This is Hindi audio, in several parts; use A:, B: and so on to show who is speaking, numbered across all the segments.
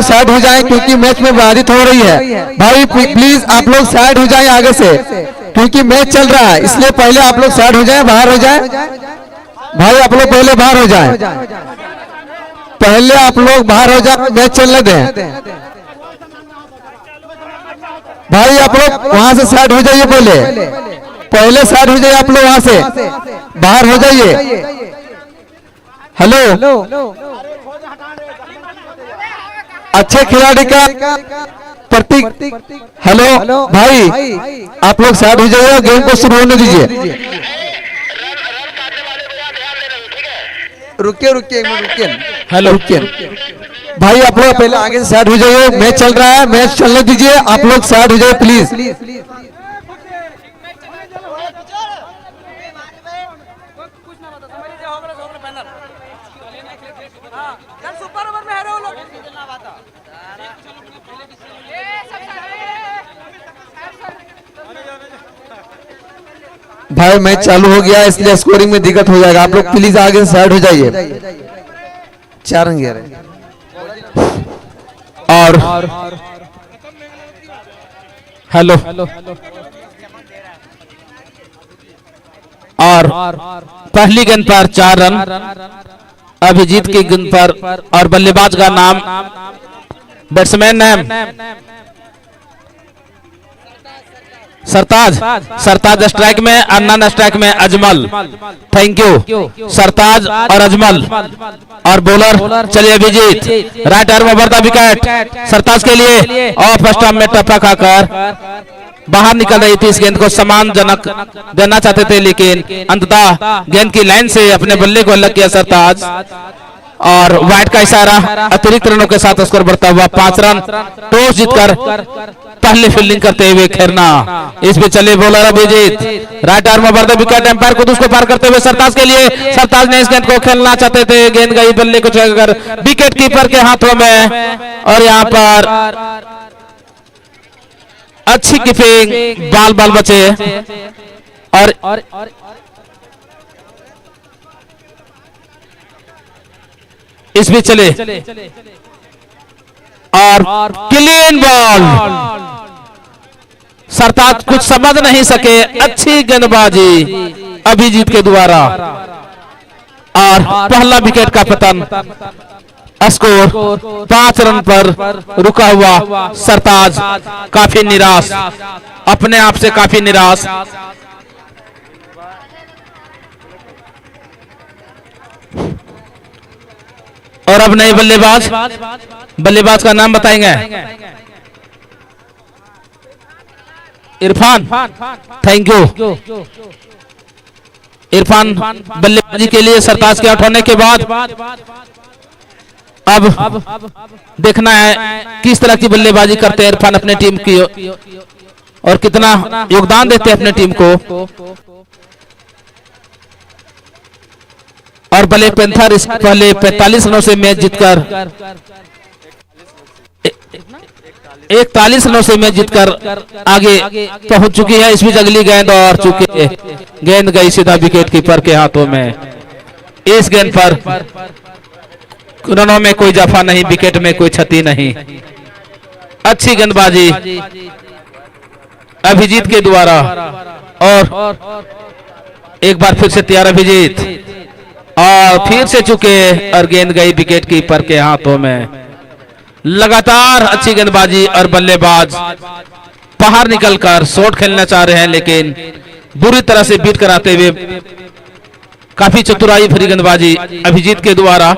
A: साइड हो जाएं क्योंकि मैच में बाधित हो रही है। भाई प्लीज आप लोग साइड हो जाएं आगे से, क्योंकि मैच चल रहा है, इसलिए पहले आप लोग साइड हो जाएं, बाहर हो जाएं। भाई आप लोग पहले बाहर हो जाएं, पहले आप लोग बाहर हो जाएं, मैच चलने दें। भाई आप लोग वहां से साइड हो जाइए, पहले साइड हो जाइए, आप लोग वहां से बाहर हो जाइए। हेलो, अच्छे खिलाड़ी का प्रतीक। हेलो भाई आप लोग साइड हो जाइए, गेम को शुरू होने दीजिए। रुकिए। हेलो रुकिए भाई, आप लोग पहले आगे से साइड हो जाइए, मैच चल रहा है, मैच चलने दीजिए, आप लोग साइड हो जाइए प्लीज। भाई मैच चालू हो गया, इसलिए स्कोरिंग में दिक्कत हो जाएगा, आप लोग प्लीज आगे से साइड हो जाइए। 4 रन गए और हेलो
B: और पहली गेंद पर 4 रन अभिजीत की गेंद पर, और बल्लेबाज का नाम, बैट्समैन नेम सरताज स्ट्राइक में, अन्ना स्ट्राइक में अजमल। थैंक यू सरताज और अजमल। और बॉलर चलिए Abhijeet, right arm over the wicket Sartaj के लिए, ऑफ स्टंप में टप्पा खाकर बाहर निकल रही थी। इस गेंद को सम्मानजनक देना चाहते थे, लेकिन अंततः गेंद की लाइन से अपने बल्ले को अलग किया सरताज, और वाइड का इशारा, अतिरिक्त रनों के साथ स्कोर बढ़ता हुआ 5 रन। टॉस जीतकर पहले फील्डिंग करते हुए खैरना, इस पे चले bowler Abhijeet, right arm over the wicket, umpire को उसको पार करते हुए सरताज के लिए। सरताज ने इस गेंद को खेलना चाहते थे, गेंद गई बल्ले को छूकर विकेट कीपर के हाथों में, और यहाँ पर अच्छी कीपिंग, बाल बचे। और इस भी चले और क्लीन बॉल, सरताज कुछ समझ नहीं सके, अच्छी गेंदबाजी अभिजीत के द्वारा, और पहला विकेट का पतन। स्कोर 5 रन पर रुका हुआ सरताज काफी निराश, अपने आप से काफी निराश। और अब नए बल्लेबाज का नाम बताएंगे, इरफान। थैंक यू इरफान बल्लेबाजी के लिए सरताज के आउट होने के बाद अब देखना है किस तरह की बल्लेबाजी करते हैं इरफान अपने टीम की, और कितना योगदान देते हैं अपने टीम को। और ब्लैक पैंथर इस पहले 45 रनों से मैच जीतकर 41 रनों से मैच जीतकर आगे पहुंच चुकी है। इस बीच अगली गेंद और चुकी, गेंद गई सीधा विकेट कीपर के हाथों में। इस गेंद पर रनों में कोई जफा नहीं, विकेट में कोई क्षति नहीं। अच्छी गेंदबाजी अभिजीत के द्वारा, और एक बार फिर से तैयार अभिजीत, और फिर से चुके, और गेंद गई विकेट कीपर के हाथों में। लगातार अच्छी गेंदबाजी, और बल्लेबाज बाहर निकलकर शॉट खेलना चाह रहे हैं, लेकिन बुरी तरह से बीट कराते हुए काफी चतुराई भरी गेंदबाजी अभिजीत के द्वारा।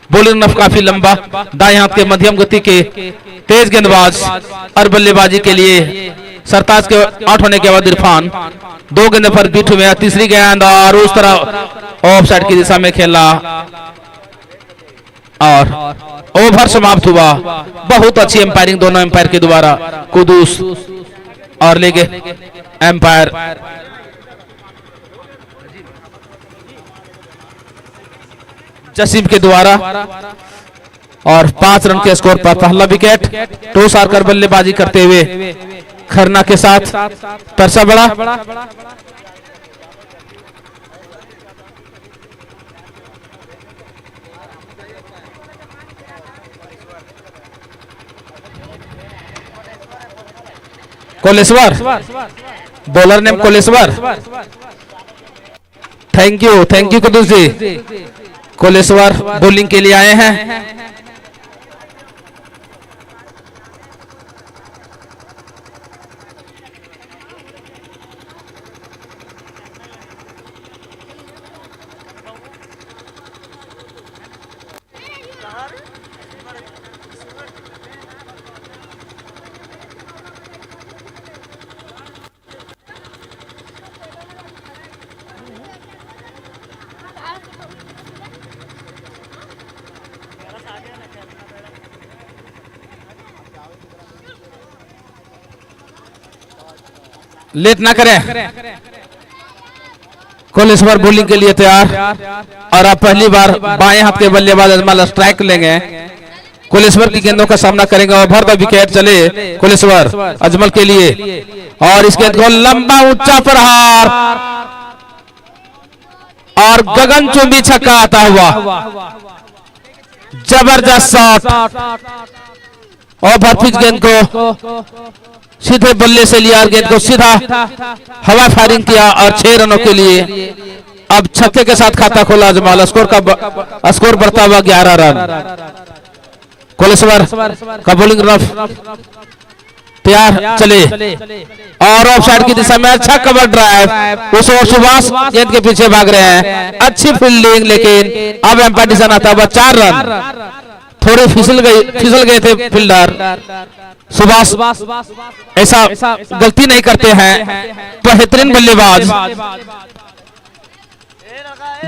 B: बॉलिंग नफ काफी लंबा, दाएं हाथ के मध्यम गति के तेज गेंदबाज, और बल्लेबाजी के लिए सरताज के आउट होने के बाद इरफान 2 गेंद पर बीट हुए। तीसरी गेंद और उस तरह ऑफ साइड की दिशा में खेला, और ओवर समाप्त हुआ। बहुत अच्छी एम्पायरिंग दोनों एम्पायर के द्वारा, कुदूस और लेगे एम्पायर जसीम के द्वारा, और 5 रन के स्कोर पर पहला विकेट। टॉस हारकर बल्लेबाजी करते हुए खरना के साथ तरसा बड़ा। Koleshwar, bowler name Koleshwar. Thank you Kuddus ji. Koleshwar bowling के लिए आए हैं। लेट ना करें। कोलेश्वर बॉलिंग के लिए तैयार और अब पहली बार बाएं हाथ के बल्लेबाज अजमल स्ट्राइक लेंगे। कोलेश्वर की गेंदों का सामना करेंगे। ओवर द विकेट चले कोलेश्वर अजमल के लिए और इस गेंद को लंबा ऊंचा प्रहार और गगनचुंबी छक्का आता हुआ। जबरदस्त शॉट और भरफिज गेंद को सीधे बल्ले से लिया, गेंद को सीधा हवा फायरिंग किया और 6 रनों के लिए अब छक्के के साथ खाता खोला अजमल। स्कोर बढ़ता हुआ 11 रन। कोलेश्वर का बॉलिंग रफ तैयार चले और ऑफ साइड की दिशा में अच्छा कवर ड्राइव। उस ओर सुभाष गेंद के पीछे भाग रहे हैं। अच्छी फील्डिंग, लेकिन अब एम्पायर डिसीजन आता हुआ 4 रन। थोड़े फिसल गए थे फील्डर। सुभाष ऐसा गलती नहीं करते हैं। बेहतरीन बल्लेबाज।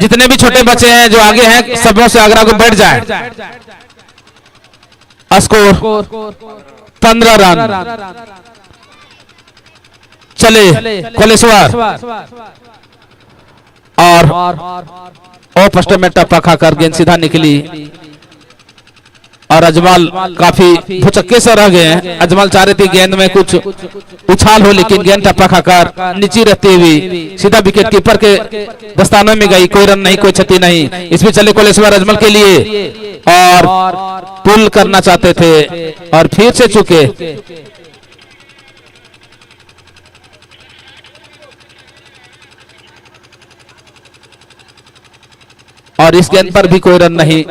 B: जितने भी छोटे बच्चे हैं जो आगे हैं, सबों से आग्रह को बैठ जाए। स्कोर 15 रन चले कोलेश्वर और ऑफ स्टंप में टप्पा खाकर गेंद सीधा निकली और अजमल काफी भुचक्के से रह गए हैं। अजमल चाह रहे थे गेंद में कुछ उछाल हो, लेकिन गेंद टप्पा खाकर नीचे रहती हुई सीधा विकेट कीपर के दस्तानों में गई। कोई रन नहीं, कोई क्षति नहीं। इसमें चले कोलेश्वर अजमल के लिए और पुल करना चाहते थे और फिर से चुके। और इस गेंद पर भी कोई रन नहीं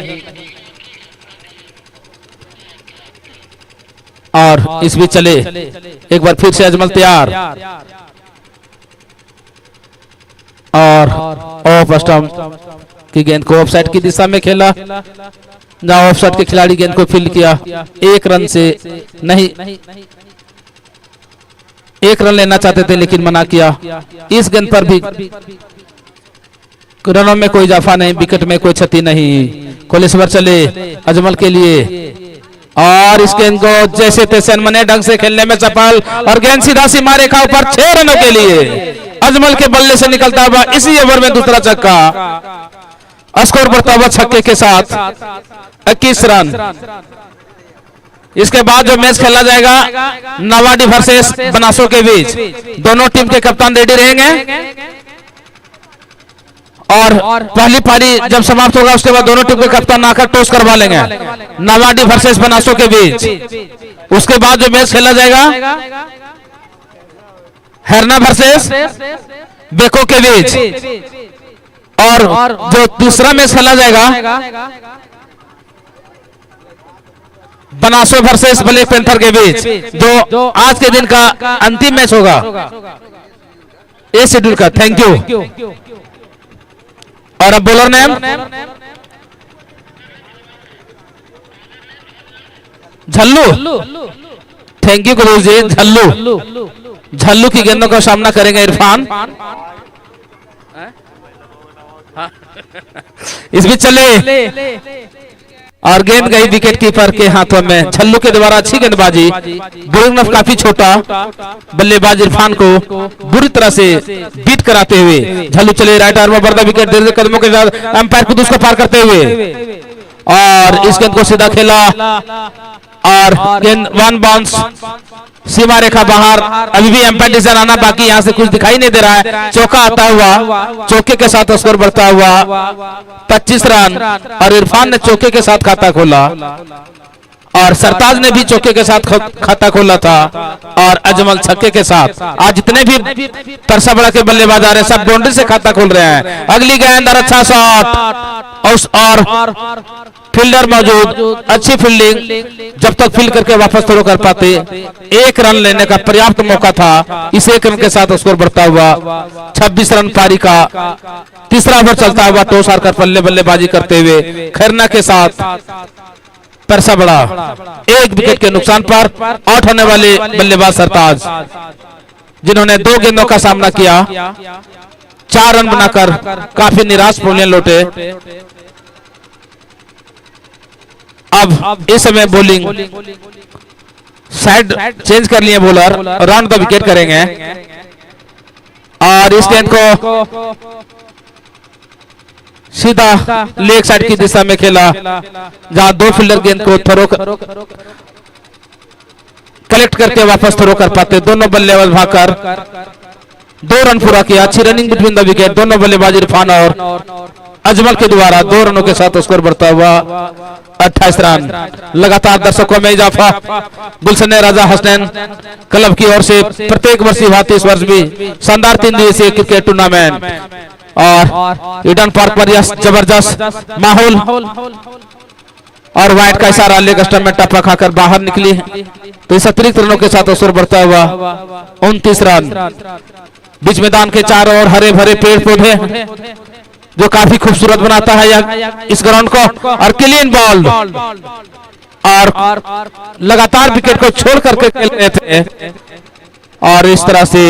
B: और इस भी चले। एक बार फिर से अजमल तैयार और ऑफ स्टंप की गेंद को ऑफसाइड की दिशा में खेला। जहां ऑफसाइड के खिलाड़ी गेंद को फील्ड किया। 1 रन से नहीं, 1 रन लेना चाहते थे लेकिन मना किया। इस गेंद पर भी रनों में कोई इजाफा नहीं, विकेट में कोई क्षति नहीं। कोलेश्वर चले अजमल के लिए और इस गेंद को जैसे तैसे अनमने ढंग से खेलने में सफल और गेंद सीधा सीमा रेखा ऊपर 6 रनों के लिए अजमल के बल्ले से निकलता हुआ इसी ओवर में दूसरा छक्का। स्कोर बढ़ता हुआ छक्के के साथ 21 रन। इसके बाद जो मैच खेला जाएगा नवाडी वर्सेस बनासो के बीच, दोनों टीम के कप्तान रेडी रहेंगे और पहली पारी जब समाप्त होगा उसके बाद दोनों टीम के कप्तान आकर टॉस करवा लेंगे नवाडी वर्सेस बनासो के बीच। उसके बाद जो मैच खेला जाएगा हेरना वर्सेस बेको के बीच और जो दूसरा मैच खेला जाएगा बनासो वर्सेस ब्लैक पैंथर के बीच, जो आज के दिन का अंतिम मैच होगा ए शेड्यूल का। Thank you. और अब बॉलर नेम झल्लू। थैंक यू गुरु जी। झल्लू की गेंदों का सामना करेंगे इरफान। इस बीच चले और गेंद गई विकेट कीपर के हाथों में। झल्लू के द्वारा अच्छी गेंदबाजी, बॉलिंग रफ काफी छोटा, बल्लेबाज इरफान को बुरी तरह से बीट कराते हुए झल्लू चले राइट आर्म पर विकेट दे कदमों के साथ अंपायर कुदूस को पार करते हुए और इस गेंद को सीधा खेला और गेंद 1 बाउंस सीमा रेखा बाहर। अभी भी एम्पायर डिसीजन आना बाकी, यहां से कुछ दिखाई नहीं दे रहा है। चौका आता हुआ, चौके के साथ स्कोर बढ़ता हुआ 25 रन और इरफान ने चौके के साथ खाता खोला और सरताज ने भी चौके के साथ खाता खोला था और अजमल छक्के के साथ। आज जितने भी तरसा बड़ा के बल्लेबाज आ रहे हैं सब बाउंड्री से खाता खोल रहे हैं। अगली गेंद और अच्छा शॉट और फील्डर मौजूद, अच्छी फील्डिंग। जब तक फील्ड करके वापस थ्रो कर पाते, एक रन लेने का पर्याप्त मौका था। इस एक रन के साथ स्कोर बढ़ता हुआ 26 रन पारी का तीसरा ओवर चलता हुआ टॉस हारकर पल्ले बल्लेबाजी करते हुए खैरना के साथ तरसा बड़ा एक विकेट के नुकसान पर आउट होने वाले बल्लेबाज सरताज, जिन्होंने 2 गेंदों का सामना किया, 4 रन बनाकर काफी निराश पवेलियन लौटे। अब इस समय बॉलिंग साइड चेंज कर लिए बॉलर, राउंड द विकेट करेंगे और इस गेंद को सीधा लेग साइड की दिशा में खेला, जहां 2 फील्डर गेंद को थ्रो कलेक्ट करके वापस थ्रो कर पाते। दोनों बल्लेबाज भागकर 2 रन पूरा किया। अच्छी रनिंग बिटवीन द विकेट। दोनों बल्लेबाज इरफान और अजमल के द्वारा 2 रनों के साथ स्कोर बढ़ता हुआ 28 रन। लगातार दर्शकों में इजाफा। गुलशन राजा हसनैन क्लब की ओर से प्रत्येक वर्ष भांति इस वर्ष भी शानदार 3 दिवसीय क्रिकेट टूर्नामेंट और ईडन पार्क पर यह जबरदस्त माहौल और वाइट का इशारा लेग स्टंप में टप्पा खाकर बाहर निकली। तो इस अतिरिक्त रनों के साथ स्कोर बढ़ता हुआ 29 रन। बीच मैदान के चारों ओर हरे भरे पेड़ पौधे जो काफी खूबसूरत बनाता है इस ग्राउंड को, और क्लीन बॉल और लगातार विकेट को छोड़ करके खेल रहे थे। और इस तरह से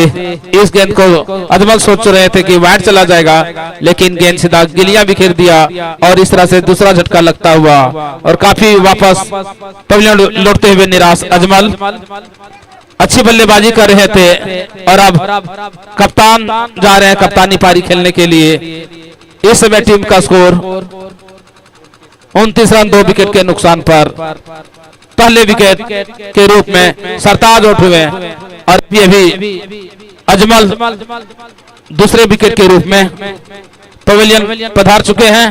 B: इस गेंद को अजमल सोच रहे थे कि वाइड चला जाएगा, लेकिन गेंद सीधा गिलियां बिखेर दिया और इस तरह से दूसरा झटका लगता हुआ और काफी वापस पवेलियन लौटते हुए निराश अजमल। अच्छी बल्लेबाजी कर रहे थे और अब कप्तान जा रहे हैं कप्तानी पारी खेलने के लिए। इस समय टीम का स्कोर 29 रन 2 विकेट के नुकसान पर। पहले विकेट के रूप में सरताज आउट हुए और अभी अजमल दूसरे विकेट के रूप में पवेलियन पधार चुके हैं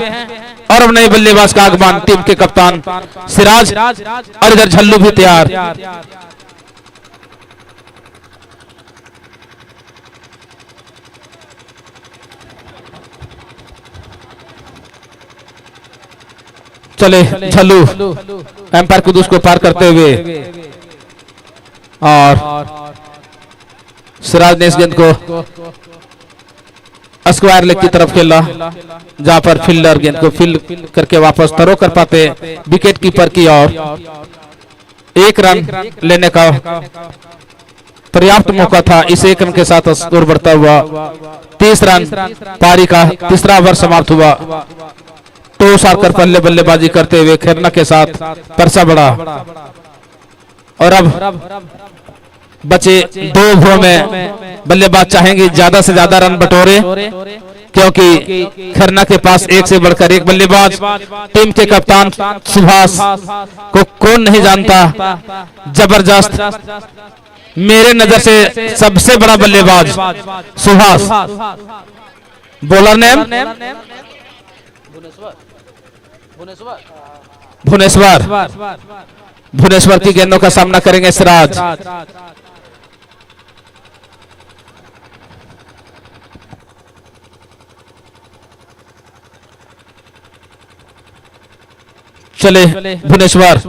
B: और अब नए बल्लेबाज का आगमन टीम के कप्तान सिराज और इधर झल्लू भी तैयार। चले झल्लू एम्पायर कुदूस को पार करते हुए और सिराज ने इस गेंद को स्क्वायर लेग की तरफ खेला, जहां पर फील्डर गेंद को फील्ड करके वापस थ्रो कर पाते। विकेट कीपर की ओर 1 रन लेने का पर्याप्त मौका था। इस 1 रन के साथ स्कोर बढ़ता हुआ 30 रन पारी का तीसरा ओवर समाप्त हुआ। टॉस हारकर पहले बल्लेबाजी करते हुए खैरना के साथ तरसा बड़ा और अब बचे 2 ओवरों में बल्लेबाज चाहेंगे ज्यादा से ज्यादा रन बटोरे, क्योंकि खैरना के पास 1 से बढ़कर 1 बल्लेबाज। टीम के कप्तान सुभाष को कौन नहीं जानता, जबरदस्त, मेरे नजर से सबसे बड़ा बल्लेबाज सुभाष। Bowler name Bhuvneshwar. भुवनेश्वर की गेंदों का सामना करेंगे सिराज। चले भुवनेश्वर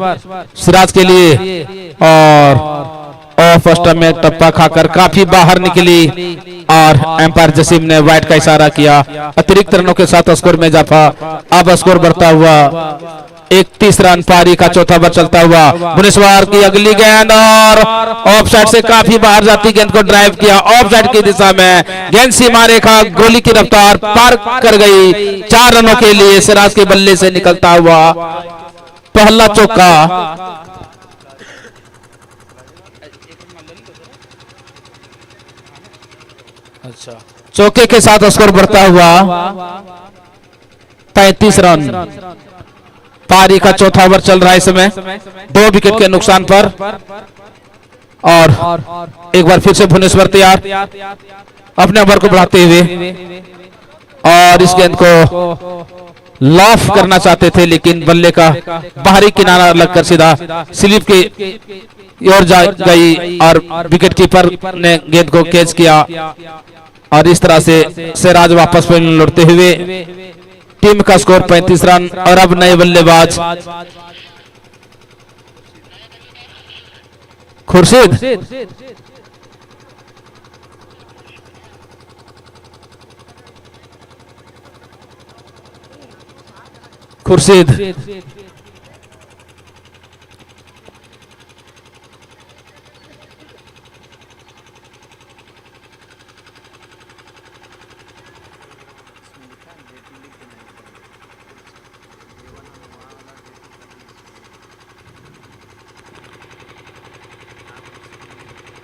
B: सिराज के लिए और ऑफ स्टंप में टप्पा खाकर काफी बाहर निकली और एम्पायर जसीम ने वाइड का इशारा किया। अतिरिक्त रनों के साथ स्कोर में इजाफा। अब स्कोर बढ़ता हुआ 31 रन पारी का चौथा ओवर चलता हुआ। भुवनेश्वर की अगली गेंद और ऑफ साइड से काफी बाहर जाती गेंद को ड्राइव किया ऑफ साइड की दिशा में। गेंद सीमा रेखा गोली की रफ्तार पार कर गई। 4 रनों के लिए सिराज के बल्ले से निकलता हुआ पहला चौका। अच्छा, चौके के साथ स्कोर बढ़ता हुआ 35 रन। पारी का चौथा ओवर चल रहा है इस समय 2 विकेट के नुकसान पर। और एक बार फिर से भुवनेश्वर तैयार अपने ओवर को बढ़ाते हुए और इस गेंद को लॉफ करना चाहते थे, लेकिन बल्ले का बाहरी किनारा लगकर सीधा स्लिप की ओर जा गई और विकेट कीपर ने गेंद को कैच किया और इस तरह से सिराज वापस लौटते हुए टीम का स्कोर 35 रन। और अब नए बल्लेबाज खुर्शीद खुर्शीद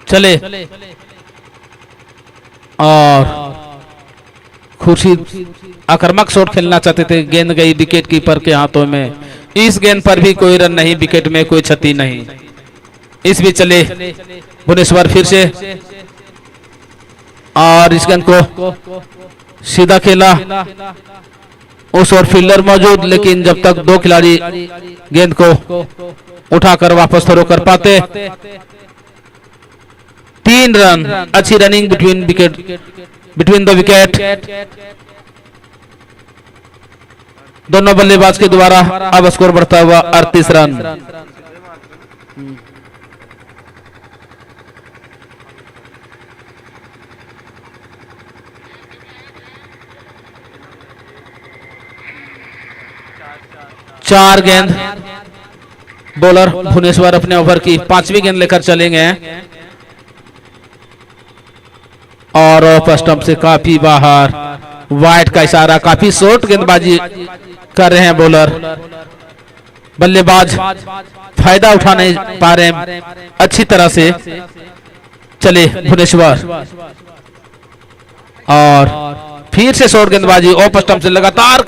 B: चले और खुर्शीद आक्रामक शॉट खेलना चाहते थे, गेंद गई विकेट कीपर के हाथों में। इस गेंद पर भी कोई रन नहीं, विकेट में कोई क्षति नहीं। इस भी चले भुवनेश्वर फिर से और इस गेंद को सीधा खेला, उस और फील्डर मौजूद, लेकिन जब तक दो खिलाड़ी गेंद को उठाकर वापस थ्रो कर पाते। 3 रन, अच्छी रनिंग बिटवीन द विकेट। दोनों बल्लेबाज के द्वारा अब स्कोर बढ़ता हुआ 38 रन। चार गेंद बॉलर भुवनेश्वर अपने ओवर की 5वीं गेंद लेकर चलेंगे और ऑफ स्टंप से काफी बाहर, वाइड का इशारा, काफी शॉर्ट गेंदबाजी कर रहे हैं बॉलर। बल्लेबाज फायदा उठा नहीं पा रहे अच्छी तरह से। चले भुवनेश्वर और फिर से शॉर्ट गेंदबाजी, ऑफ स्टंप से लगातार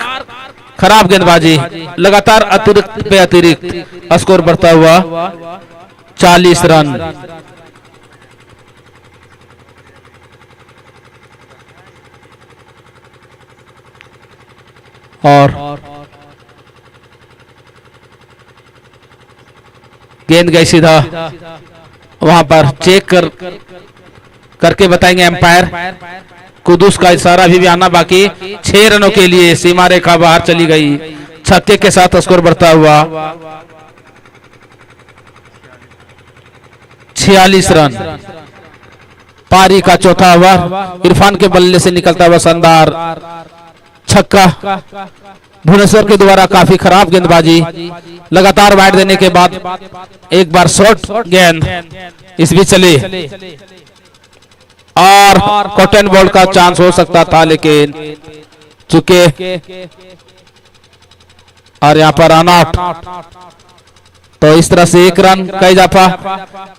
B: खराब गेंदबाजी, लगातार अतिरिक्त पे अतिरिक्त, स्कोर बढ़ता हुआ 40 रन। और गेंद गई सीधा, वहां पर चेक करके बताएंगे एम्पायर। कुदूस का इशारा भी आना बाकी। 6 रनों के लिए सीमा रेखा बाहर चली गई, छक्के के साथ स्कोर बढ़ता हुआ 46 रन। पारी का चौथा ओवर, इरफान के बल्ले से निकलता हुआ शानदार छक्का। भुवनेश्वर के द्वारा काफी खराब गेंदबाजी, लगातार वाइड देने के बाद एक बार शॉर्ट गेंद, इस भी चले और कॉटन बॉल का चांस हो सकता था, लेकिन चुके और यहाँ पर रन आउट। तो इस तरह से 1 रन का इजाफा,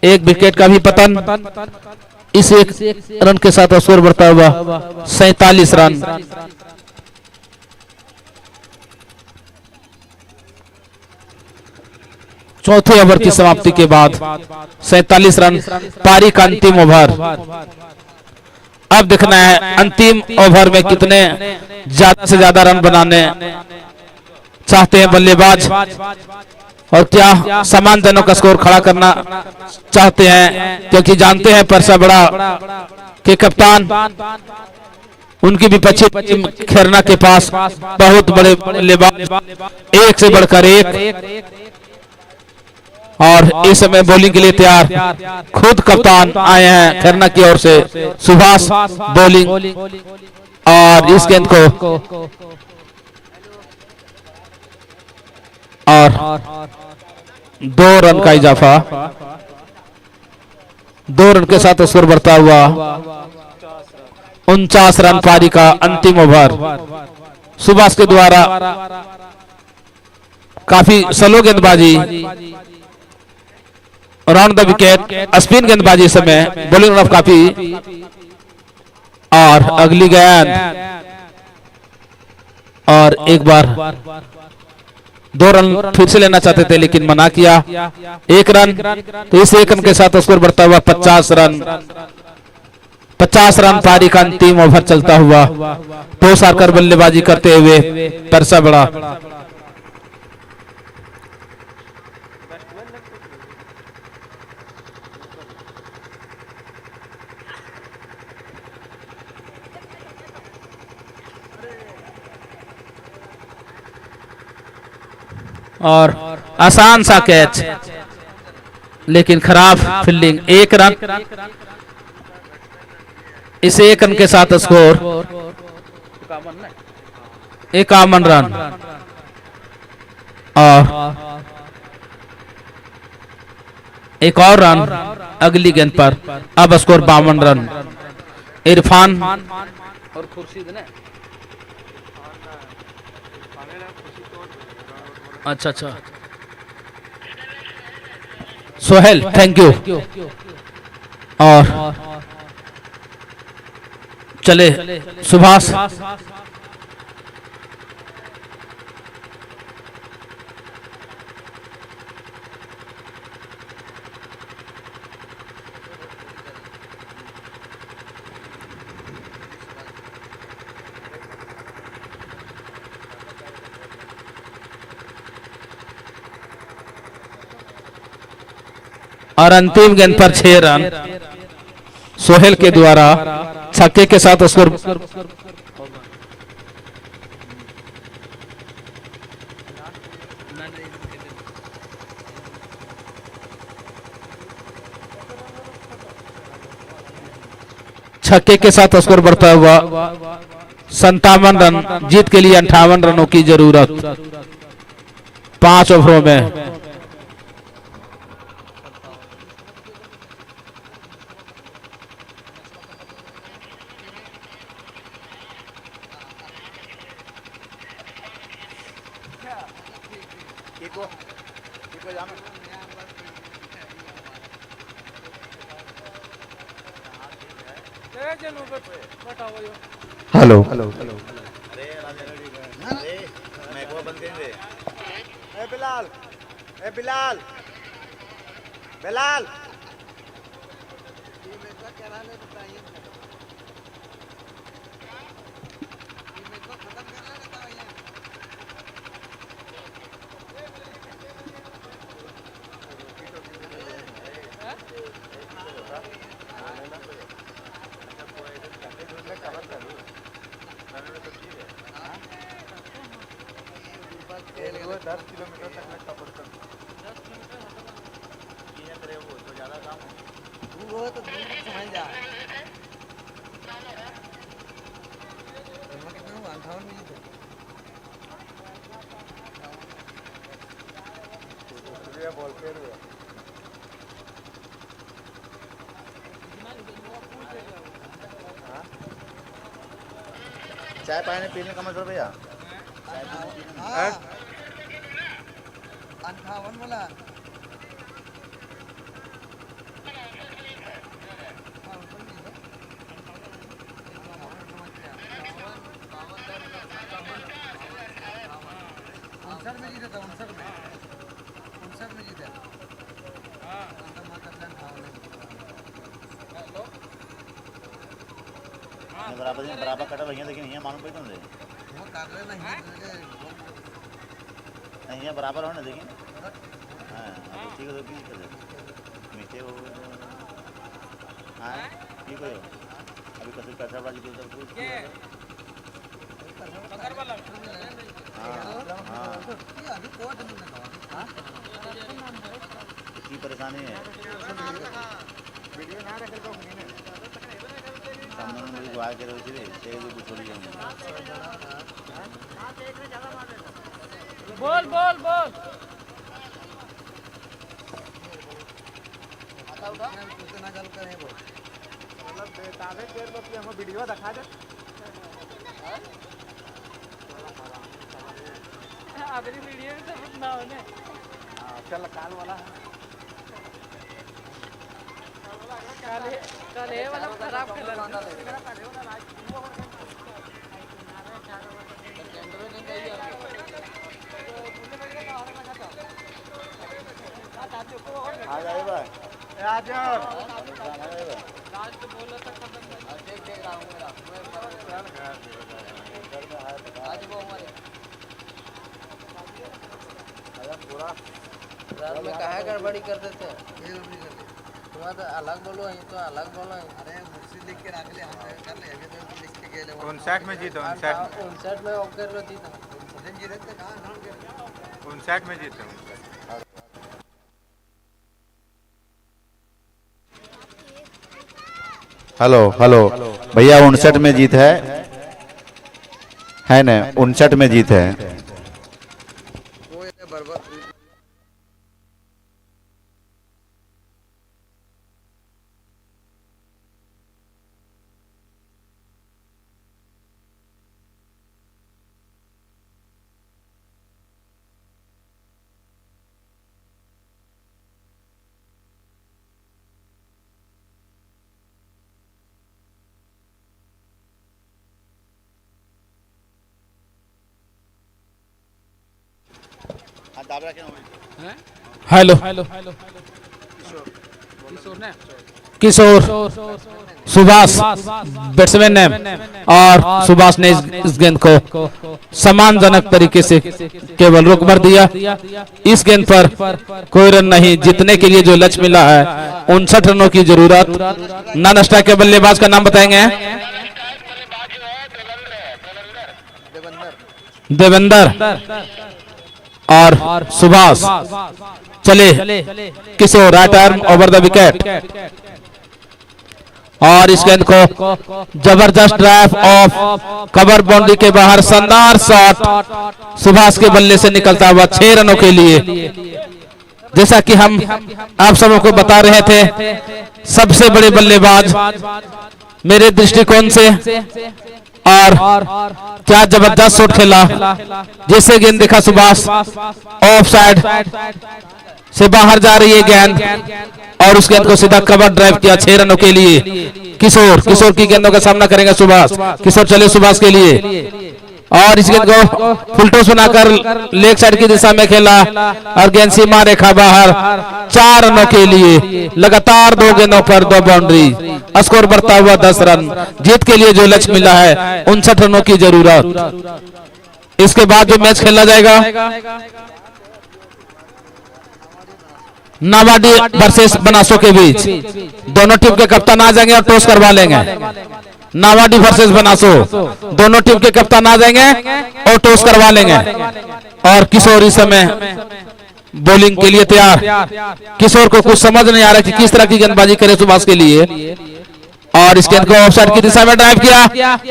B: 1 विकेट का भी पतन। इस 1 रन के साथ स्कोर बढ़ता हुआ 47 रन। चौथे ओवर की समाप्ति के बाद 47 रन, पारी का अंतिम ओवर। अब देखना है अंतिम ओवर में कितने ज्यादा से ज्यादा रन बनाने चाहते हैं बल्लेबाज और क्या समान दोनों का स्कोर खड़ा करना चाहते हैं, क्योंकि जानते हैं परसा बड़ा के कप्तान, उनकी विपक्षी टीम खेरना के पास बहुत बड़े बल्लेबाज, एक से बढ़कर एक। और इस समय बॉलिंग के लिए तैयार खुद कप्तान आए हैं खेरना की ओर से, सुभाष बॉलिंग। और इस गेंद को और 2 रन का इजाफा, 2 रन के साथ स्कोर बढ़ता हुआ 49 रन। पारी का अंतिम ओवर सुभाष के द्वारा काफी स्लो गेंदबाजी, राउंड द विकेट, स्पिन गेंदबाजी समय, बॉलिंग रन काफी। और अगली गेंद और एक बार 2 रन फिर से लेना चाहते थे, लेकिन मना किया। 1 रन, तो इस 1 रन के साथ स्कोर बढ़ता हुआ 50 रन। 50 रन पारी का अंतिम ओवर चलता हुआ, टॉस आकर बल्लेबाजी करते हुए परसा बड़ा। और आसान सा कैच, लेकिन खराब फील्डिंग। 1 रन, इस 1 रन के साथ स्कोर 51 रन। और एक और रन अगली गेंद पर, अब स्कोर 52 रन। इरफान और खुर्शीद ने, अच्छा अच्छा, सोहेल, थैंक यू। और चले सुभाष, और अंतिम गेंद पर 6 रन सोहेल के द्वारा छक्के के साथ स्कोर। छक्के के साथ स्कोर बढ़ता हुआ 57 रन। जीत के लिए 58 रनों की जरूरत 5 ओवरों में।
A: हेलो,
C: बिलाल, बिलाल, बिलाल, चाय पानी पीने का मतलब भैया 58 बोला। बराबर बराबर कटा भैया, लेकिन यहाँ मालूम पड़ी तुमसे वो काट लेना नहीं है बराबर हो ना, लेकिन हाँ ठीक है, तो की मीठे हो हाँ ठीक हो अभी कसर पैसा वाली जो सब कुछ की परेशानी है। आगे बोल बोल बोल वीडियो दिखा दे वीडियो चल काल वाला काले वाला खराब कलर आ जाए भाई।
D: रात में कहा गड़बड़ी कर देते हैं, तुम्हारा तो अलग बोलो, ये तो अलग बोलो। अरे मुझसे लिख के रख ले, हम कर ले, अभी तो लिख के गए
E: 59 में जीता,
D: 59 में ऑफ कर लो जीता,
E: 59 में जीता।
C: हेलो हेलो भैया 59 में जीत है ना? 59 में जीत है।
B: हेलो किशोर सुभाष बैट्समैन ने, और सुभाष ने इस गेंद को सम्मानजनक तरीके से केवल रोक भर दिया। इस गेंद पर कोई रन नहीं, जीतने के लिए जो लक्ष्य मिला है 59 रनों की जरूरत। नॉन स्ट्राइक के बल्लेबाज का नाम बताएंगे? देवेंद्र और सुभाष। चले Kishore right arm over the wicket, और इस गेंद को जबरदस्त ड्राइव ऑफ कवर बाउंड्री के बाहर शानदार शॉट सुभाष के बल्ले से निकलता हुआ 6 रनों के लिए। जैसा कि हम आप सबों को बता रहे थे, सबसे बड़े बल्लेबाज मेरे दृष्टिकोण से, और क्या जबरदस्त शॉट खेला। जैसे गेंद देखा सुभाष, ऑफ साइड से बाहर जा रही है गेंद, और उस गेंद को सीधा कवर ड्राइव किया 6 रनों के लिए। किशोर की गेंदों का सामना करेंगे सुभाष। किशोर चले सुभाष के लिए, और इस गेंद को फुल टॉस बनाकर लेग साइड की दिशा में खेला, और गेंद सीमा रेखा बाहर 4 रनों के लिए। लगातार 2 गेंदों पर 2 बाउंड्री, स्कोर बढ़ता हुआ 10 रन। जीत के लिए जो लक्ष्य मिला है 59 रनों की जरूरत। इसके बाद जो मैच खेला जाएगा नाबाडी वर्सेस बनासो के बीच, दोनों टीम के कप्तान आ जाएंगे और टॉस करवा लेंगे। नाबाडी वर्सेस बनासो, दोनों टीम के कप्तान आ जाएंगे और टॉस करवा लेंगे। और किशोर इस समय बॉलिंग के लिए तैयार। किशोर को कुछ समझ नहीं आ रहा कि किस तरह की गेंदबाजी करे सुभाष के लिए, और इस गेंद को ऑफसाइड की दिशा में ड्राइव किया।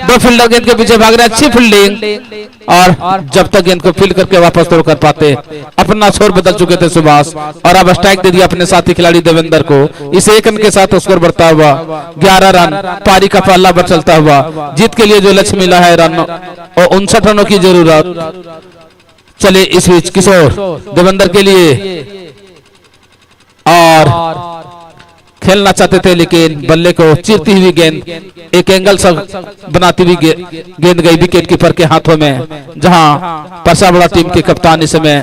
B: 2 फील्डर गेंद के पीछे भाग रहे, अच्छी फील्डिंग, और जब तक गेंद को फील्ड करके वापस तोड़ कर पाते, अपना स्कोर बदल चुके थे सुभाष, और अब स्ट्राइक दे दिया अपने साथी खिलाड़ी देवेंद्र को। इस 1 रन के साथ स्कोर बढ़ता हुआ 11 रन, पारी का पल्ला बढ़ चलता हुआ। जीत के लिए जो लक्ष्य मिला है रन और 59 रनों की जरूरत। चले इस बीच किशोर देवेंद्र के लिए, और खेलना चाहते थे लेकिन बल्ले को चीरती हुई गेंद एक एंगल सब बनाती हुई गेंद गई विकेट कीपर के हाथों में, जहां परसावड़ा टीम के कप्तान इस समय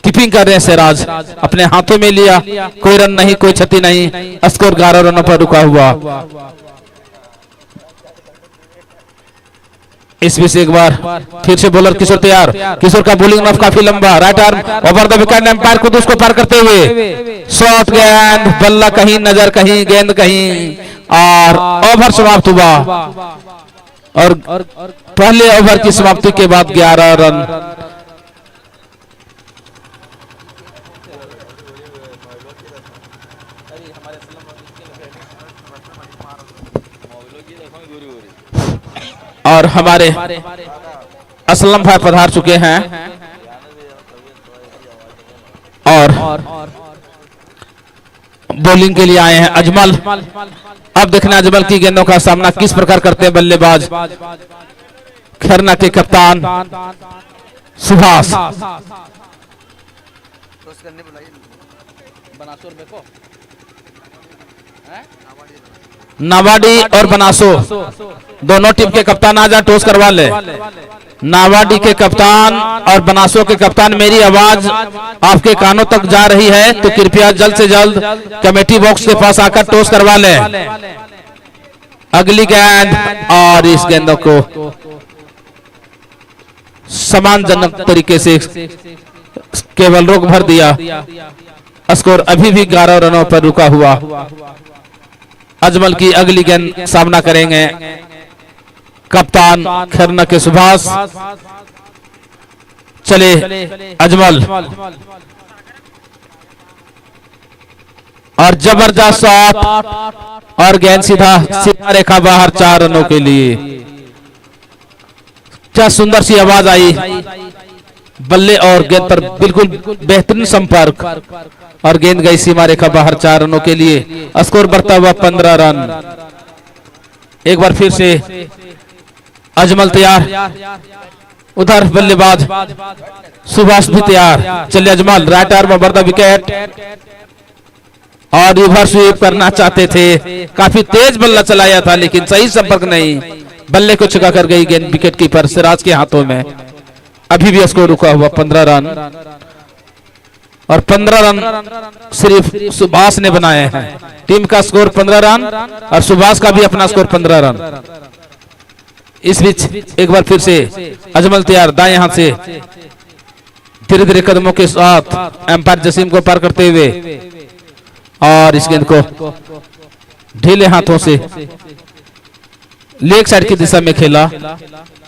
B: कीपिंग कर रहे हैं। सिराज अपने हाथों में लिया, कोई रन नहीं, कोई क्षति नहीं, स्कोर 11 रनों पर रुका हुआ। इस बीच एक बार फिर से बॉलर किशोर तैयार। किशोर का बॉलिंग रफ काफी लंबा, right arm over the wicket, umpire खुद उसको पार करते हुए शॉट, गेंद बल्ला कहीं, नजर कहीं, गेंद कहीं, और ओवर समाप्त हुआ। और पहले ओवर की समाप्ति के बाद 11 रन। और हमारे असलम भाई पधार चुके हैं, और बॉलिंग के लिए आए हैं अजमल। अब देखना अजमल की गेंदों का सामना किस प्रकार करते हैं बल्लेबाज खैरना के कप्तान सुभाष। नाबाडी और बनासो दोनों टीम के कप्तान आ जाए, टॉस करवा ले। नावाडी के कप्तान और बनासो के कप्तान, मेरी आवाज आपके कानों तक जा रही है तो कृपया जल्द से जल्द कमेटी बॉक्स के पास आकर टॉस करवा लें। अगली गेंद और इस गेंदों को सम्मानजनक तरीके से केवल रोक भर दिया। स्कोर अभी भी 11 रनों पर रुका हुआ। अजमल की अगली गेंद सामना करेंगे कप्तान खरना के सुभाष। चले अजमल और जबरदस्त शॉट और गेंद सीधा रेखा बाहर 4 रनों के लिए। क्या सुंदर सी आवाज आई, बल्ले और गेंद पर बिल्कुल बेहतरीन संपर्क और गेंद गई सीमा रेखा बाहर 4 रनों के लिए। स्कोर बढ़ता हुआ 15 रन। एक बार फिर से अजमल तैयार, उधर बल्लेबाज सुभाष भी तैयार। चलिए Ajmal right arm over the wicket और रिवर्स स्वीप करना चाहते थे, काफी तेज बल्ला चलाया था लेकिन सही संपर्क नहीं, बल्ले को छुका कर गई गेंद विकेट कीपर सिराज के हाथों में। अभी भी स्कोर रुका हुआ 15 रन और 15 रन सिर्फ सुभाष ने बनाए हैं। टीम का स्कोर 15 रन और सुभाष का भी अपना स्कोर 15 रन। इस बीच एक बार फिर से अजमल तैयार, दाएं हाथ से धीरे धीरे कदमों के साथ एम्पायर जसीम को पार करते हुए और इस गेंद को ढीले हाथों से लेग साइड की दिशा में खेला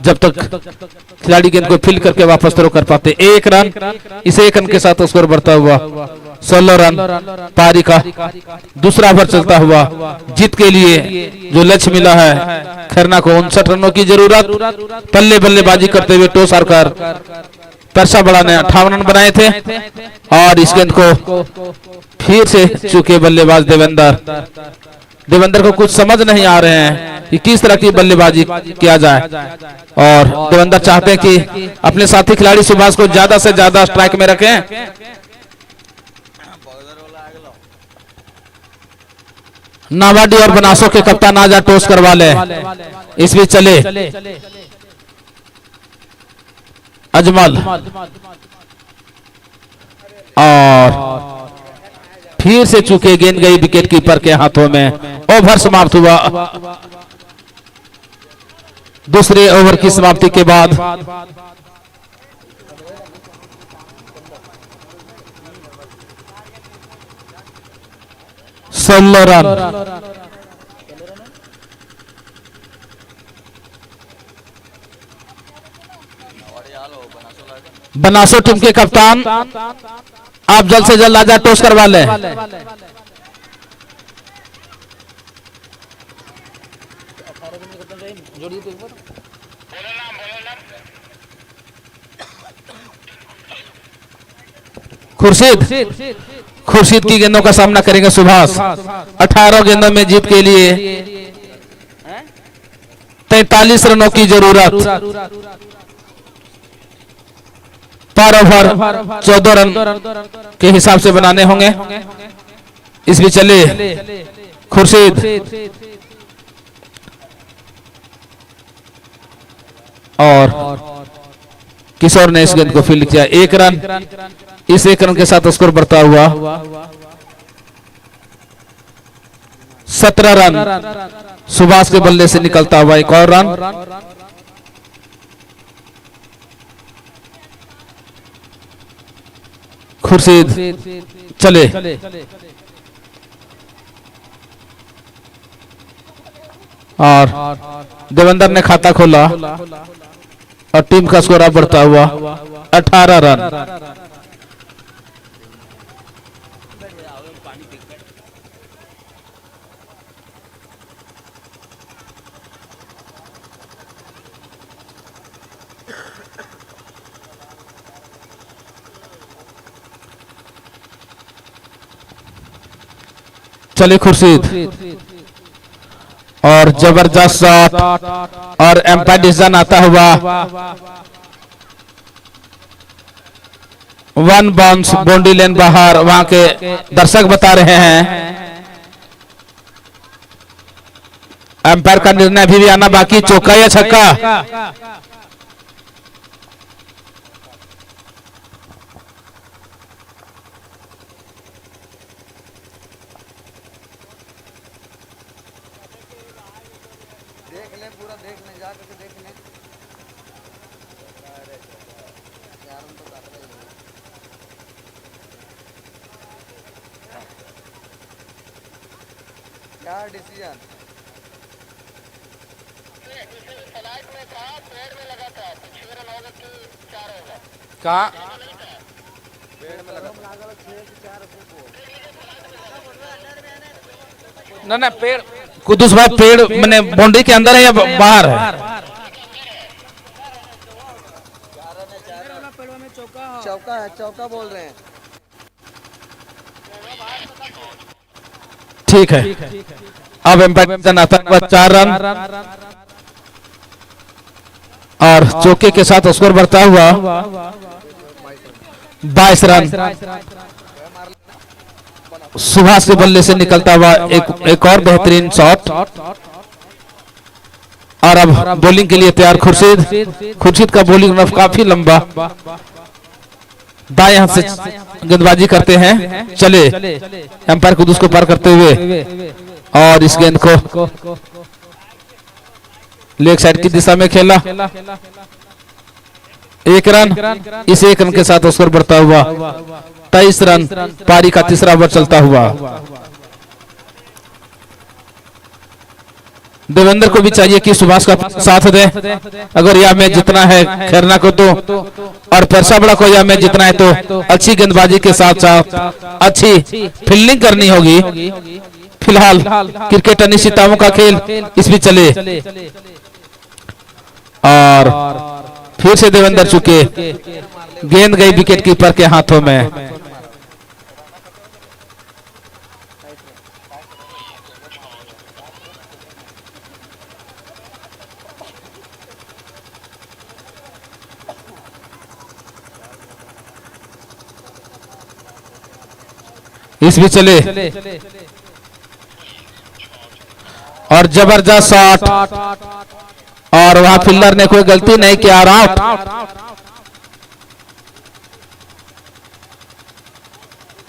B: जब तक खिलाड़ी गेंद को फील्ड करके वापस थ्रो कर पाते। 1 रन, इस 1 रन के साथ स्कोर बढ़ता हुआ 16 रन। पारी का दूसरा ओवर चलता हुआ जीत के लिए जो लक्ष्य मिला है खरना को 59 रनों की जरूरत। पल्ले बल्लेबाजी करते हुए टॉस हारकर परसा बड़ा ने 58 रन बनाए थे और इस गेंद को फिर से चूके बल्लेबाज देवेंद्र को कुछ समझ नहीं आ रहे हैं कि किस तरह की बल्लेबाजी किया जाए और देवेंद्र चाहते हैं कि अपने साथी खिलाड़ी सुभाष को ज्यादा से ज्यादा स्ट्राइक में रखें। नावाडी और बनासो के कप्तान आजा टॉस करवा ले। इस बीच चले अजमल और फिर से चूके गेंद गई विकेट कीपर के हाथों में। ओवर समाप्त हुआ। दूसरे ओवर की समाप्ति के बाद 16 रन। बनासो टीम के कप्तान आप जल्द से जल्द आजा टॉस करवा लें। खुर्शीद की गेंदों का सामना करेंगे सुभाष। 18 गेंदों में जीत के लिए 43 रनों की जरूरत। पर ओवर 14 रन के हिसाब से बनाने होंगे। इस भी चले खुर्शीद और किशोर ने इस गेंद को फील्ड किया। 1 रन, इस 1 रन के साथ स्कोर बढ़ता हुआ 17 रन। सुभाष के बल्ले से निकलता हुआ 1 और रन। खुर्शीद चले और देवेंद्र ने खाता खोला और टीम का स्कोर अब बढ़ता हुआ 18 रन। चले खुर्शीद और जबरदस्त शॉट और एम्पायर डिसीजन आता हुआ 1 बाउंस बाउंड्री लेन बाहर। वहां के दर्शक बता रहे हैं एम्पायर का निर्णय अभी भी आना बाकी। चौका या छक्का?
D: देख ले पूरा, देख ले जा करके देख ले यार, हम तो कर रहे हैं। क्या डिसीजन?
B: कहाँ
D: पेड़ में लगा
B: ना ना पेड़ कुदूस भाई, पेड़ मैंने बाउंड्री के अंदर है या बाहर है?
D: चौका है, चौका बोल रहे हैं।
B: ठीक है, अब एम्पायर आता है 4 रन और चौके के साथ स्कोर बढ़ता हुआ 22 रन। सुभाष के बल्ले से निकलता हुआ एक और बेहतरीन शॉट और अब बॉलिंग के लिए तैयार खुर्शीद का बॉलिंग रफ काफी लंबा, दाएं हाथ से गेंदबाजी करते हैं। चले एम्पायर खुद उसको पार करते हुए और इस गेंद को लेग साइड की दिशा में खेला। 1 रन, इस 1 रन के साथ स्कोर बढ़ता हुआ 23 रन। पारी का तीसरा ओवर चलता हुआ देवेंद्र को भी चाहिए कि सुभाष का साथ दे। अगर यह मैच जितना है खैरना को तो और परसाबड़ा को यह मैच जितना है तो अच्छी गेंदबाजी के साथ साथ अच्छी फील्डिंग करनी होगी। फिलहाल क्रिकेट अनिश्चितताओं का खेल इस भी चले और फिर से देवेंद्र चुके, गेंद गई विकेट कीपर के हाथों में। इस भी चले और जबरदस्त शॉट और वहां फील्डर ने कोई गलती नहीं किया, आउट।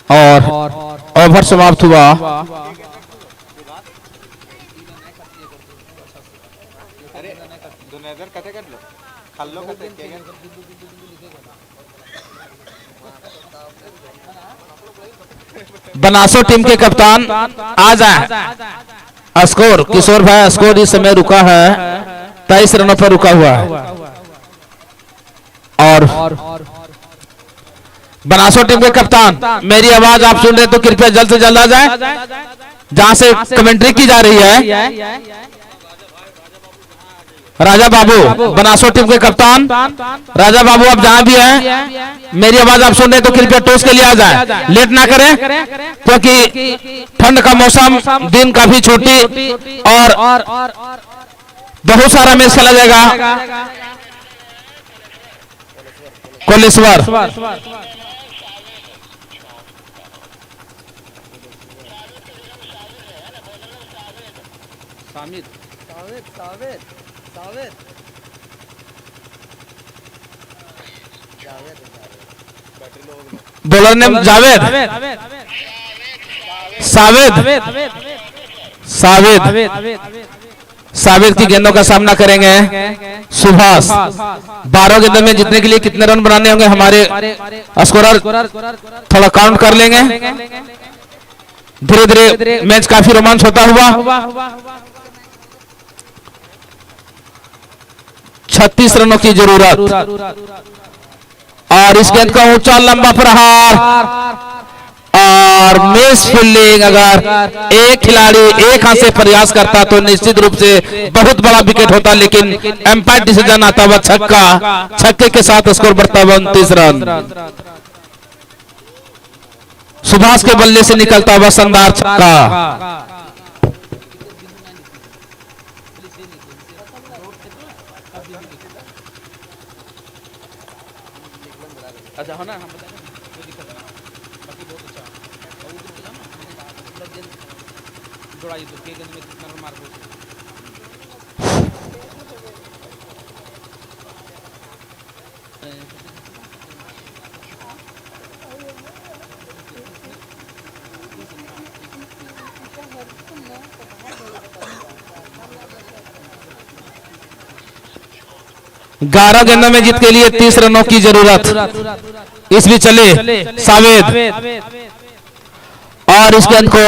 B: और ओवर समाप्त हुआ। बनासो टीम के कप्तान आ जाए। स्कोर किशोर भाई, स्कोर इस समय रुका है 23 रनों पर रुका हुआ है और बनासो टीम के कप्तान मेरी आवाज आप सुन रहे तो कृपया जल्द से जल्द आ जाए। जहां से कमेंट्री की जा रही है राजा बाबू, बनासो टीम के कप्तान राजा बाबू, आप जहां भी हैं मेरी आवाज आप सुन रहे तो कृपया टॉस के लिए आ जाए। लेट ना करें क्योंकि ठंड का मौसम, दिन काफी छोटी और बहुत सारा मैच खेला जाएगा। कोलेश्वर बॉलर ने जावेद सावेद की गेंदों का सामना करेंगे सुभाष। 12 गेंदों में जीतने के लिए कितने रन बनाने होंगे हमारे स्कोरर थोड़ा काउंट कर लेंगे। धीरे धीरे मैच काफी रोमांच होता हुआ 36 रनों की जरूरत और इस गेंद का ऊंचा लंबा प्रहार और मिस फील्डिंग। अगर एक खिलाड़ी एक हाथ से प्रयास करता तो निश्चित रूप से बहुत बड़ा विकेट होता, लेकिन एम्पायर डिसीजन आता हुआ छक्का, छक्के के साथ स्कोर बढ़ता हुआ 29 रन। सुभाष के बल्ले से निकलता हुआ शानदार छक्का। अच्छा है ना, हम बताएं कोई दिक्कत ना, बाकी बहुत अच्छा जोड़ाई तो के गेंद में कितना रन मार दो। 11 गेंदों में जीत के लिए 30 रनों की जरूरत। इस भी चले सावेद और इस गेंद को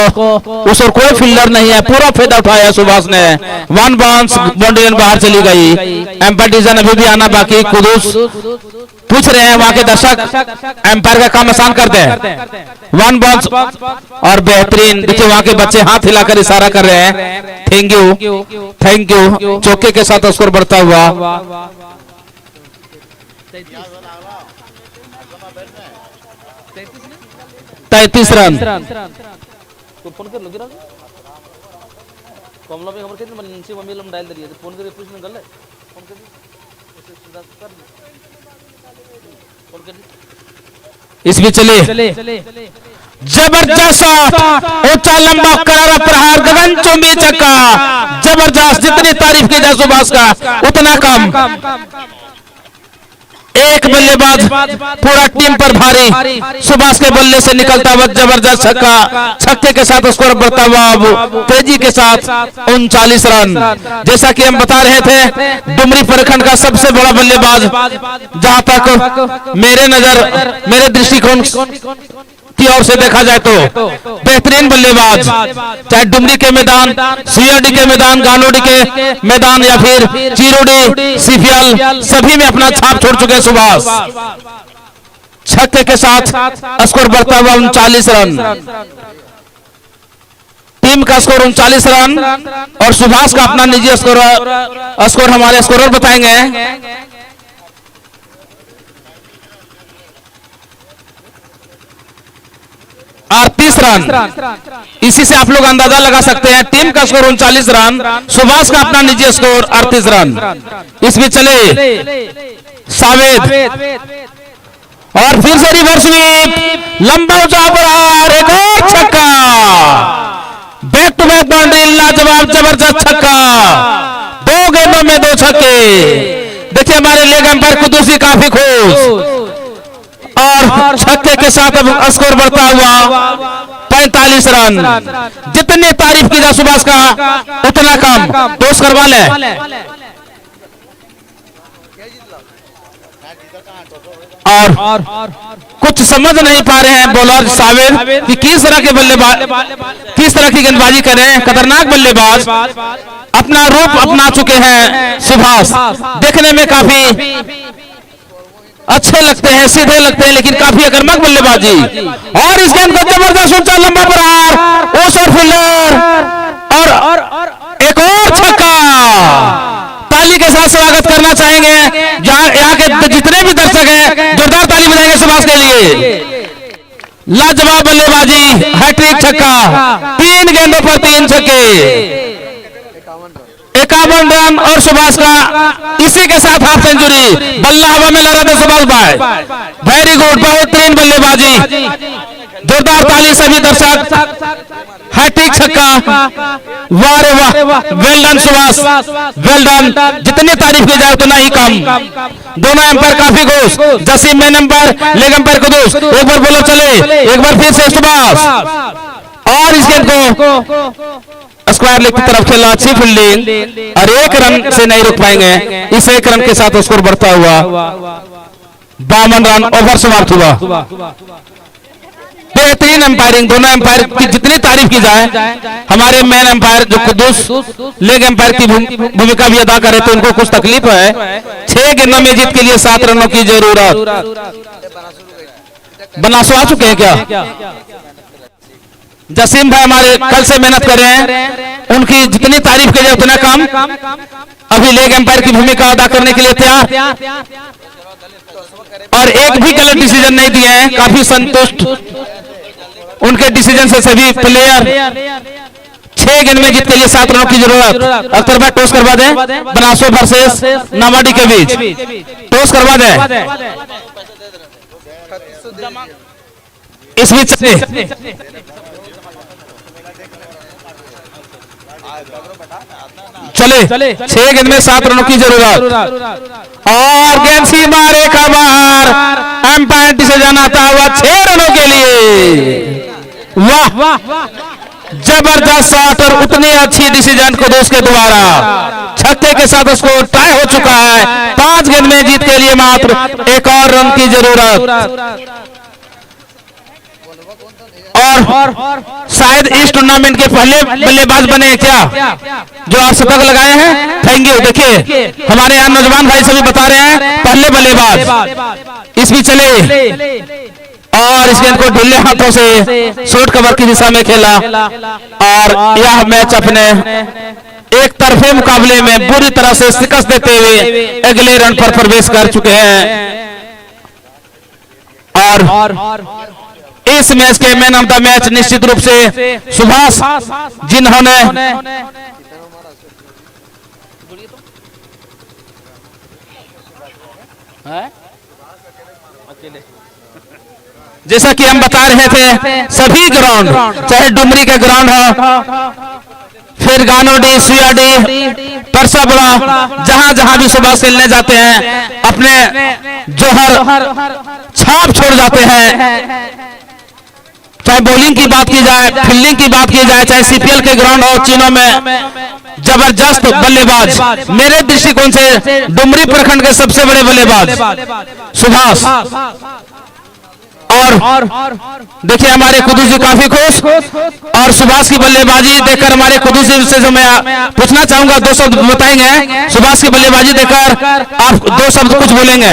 B: उस और कोई फील्डर नहीं है, पूरा फायदा उठाया सुभाष ने। 1 बाउंस, बाउंड्री बाहर चली गई। एम्पायर डिसीजन अभी भी आना बाकी। कुदूस पूछ रहे हैं वहां के दर्शक, एम्पायर का काम आसान करते हैं। 1 बाउंस और बेहतरीन, देखिए वहां के बच्चे हाथ हिलाकर इशारा कर रहे हैं। Thank you, thank you. चौके के साथ स्कोर बढ़ता हुआ 33 रन।
F: फोन कर लो गिरा कमला में खबर कितने मन से मम्मी लम डाल दे फोन कर पूछ न गल फोन कर फोन कर।
B: इस भी चले जबरदस्त शॉट, ऊंचा लंबा करारा प्रहार, गगनचुंबी छक्का। जबरदस्त, जितनी तारीफ की जाए सुभाष का उतना कम। एक बल्लेबाज पूरा टीम पर भारी, सुभाष के बल्ले से निकलता हुआ जबरदस्त छक्का। छक्के के साथ स्कोर बढ़ता हुआ अब तेजी के साथ 39 रन। जैसा कि हम बता रहे थे, डुमरी प्रखंड का सबसे बड़ा बल्लेबाज, जहां तक मेरे दृष्टिकोण की ओर से देखा जाए तो बेहतरीन बल्लेबाज, चाहे डुमरी के मैदान, सीआरडी के मैदान, गालोडी के मैदान या फिर चिरोडी, सीफियल, सभी में अपना छाप छोड़ चुके सुभाष। छक्के के साथ स्कोर बढ़ता हुआ 39 रन। टीम का स्कोर 39 रन और सुभाष का अपना निजी स्कोर हमारे स्कोरर बताएंगे। और 30 रन। इसी से आप लोग अंदाजा लगा सकते हैं, टीम का स्कोर 39 रन, सुभाष का अपना निजी स्कोर 38 रन। इसमें चले सावेद और फिर से रिवर्स स्वीप, लंबा ऊंचा प्रहार, एक और छक्का। बैक टू बैक बाउंड्री, लाजवाब जबरदस्त छक्का। 2 गेंदों में 2 छक्के। देखिए हमारे लेग अंपायर कुदूसी काफी खुश और छक्के के साथ अब स्कोर बढ़ता हुआ 45 रन। जितनी तारीफ की जाए सुभाष का उतना कम। टॉस करवा ले और कुछ समझ नहीं पा रहे हैं बॉलर सावेद कि किस तरह के बल्लेबाज, किस तरह की गेंदबाजी करें। खतरनाक बल्लेबाज, अपना रूप अपना चुके हैं सुभाष। देखने में काफी अच्छे लगते हैं, सीधे लगते हैं, लेकिन काफी आक्रामक बल्लेबाजी। और इस गेंद को जबरदस्त ऊंचा लंबा प्रहार, ओस और फील्डर और एक और छक्का। ताली के साथ स्वागत करना चाहेंगे यहाँ के जितने भी दर्शक हैं, जोरदार ताली बजाएंगे सुभाष के लिए। लाजवाब बल्लेबाजी, हैट्रिक छक्का, 3 गेंदों पर 3 छक्के, 51 रन और सुभाष का इसी के साथ हाफ सेंचुरी। बल्ला हवा में लगा था सुभाष भाई, वेरी गुड, बेहतरीन बल्लेबाजी। जोरदार ताली सभी दर्शक। हैट्रिक छक्का, वाह रे वाह, well done Subhash, well done. जितनी तारीफ की जाए उतना ही कम। दोनों एम्पायर काफी खुश, Jasim main umpire, leg umpire को दोस्त। एक बार बोलो चले, एक बार फिर से सुभाष। और इस गेंद को स्क्वायर लेग की तरफ खेला, अच्छी फील्डिंग और 1 रन से नहीं रुक पाएंगे। इस 1 रन के साथ स्कोर बढ़ता हुआ 52 रन। ओवर समाप्त हुआ। बेहतरीन एम्पायरिंग, दोनों एम्पायर की जितनी तारीफ की जाए। हमारे मेन एम्पायर जो कुदूस लेग एम्पायर की भूमिका भी अदा करे, तो उनको कुछ तकलीफ है। 6 गेंदों में जीत के लिए 7 रनों की जरूरत। बनासो आ चुके हैं क्या? जसीम भाई हमारे कल से मेहनत कर रहे हैं, उनकी जितनी तारीफ की जाए उतना कम। अभी लेग एम्पायर की भूमिका अदा करने के लिए तैयार और एक भी गलत डिसीजन नहीं दिए हैं। काफी संतुष्ट उनके डिसीजन से सभी प्लेयर। 6 गेंद में जीत के लिए 7 रनों की जरूरत। अख्तर भाई टॉस करवा दें, बनासो वर्सेस नामाडी के बीच टॉस करवा दें। इस बीच चले 6 गेंद में 7 रनों की जरूरत और गेंद सीमा रेखा बाहर। एम्पायर डिसीजन आता हुआ 6 रनों के लिए। वाह, जबरदस्त शॉट और उतनी अच्छी डिसीजन कुदूस के द्वारा छक्के के साथ उसको टाई हो चुका है। 5 गेंद में जीत के लिए मात्र एक और रन की जरूरत। और शायद इस टूर्नामेंट के पहले बल्लेबाज बने क्या जो आज शतक लगाए हैं। Thank you. देखिए हमारे यहाँ नौजवान भाई सभी बता रहे हैं पहले बल्लेबाज इस भी चले और इस गेंद को ढीले हाथों से शॉर्ट कवर की दिशा में खेला और यह मैच अपने एक तरफे मुकाबले में बुरी तरह से शिकस्त देते हुए अगले रन पर प्रवेश कर चुके हैं। और इस मैच के मैन ऑफ द मैच निश्चित रूप से सुभाष, जिन्होंने जैसा कि हम बता रहे थे सभी ग्राउंड चाहे डुमरी का ग्राउंड हो फिर गानोडी, सुयाडी, परसाबड़ा, जहां जहां भी सुभाष खेलने जाते हैं अपने जोहर छाप छोड़ जाते हैं। चाहे बॉलिंग की बात की जाए, फील्डिंग की बात की जाए, चाहे सीपीएल के ग्राउंड हो चीनों में जबरदस्त बल्लेबाज, मेरे दृष्टिकोण से डुमरी प्रखंड के सबसे बड़े बल्लेबाज सुभाष। और देखिए हमारे कुदूस जी काफी खुश और सुभाष की बल्लेबाजी देखकर हमारे कुदूस जी से जो मैं पूछना चाहूंगा 2 शब्द बताएंगे। सुभाष की बल्लेबाजी देखकर आप 2 शब्द कुछ बोलेंगे।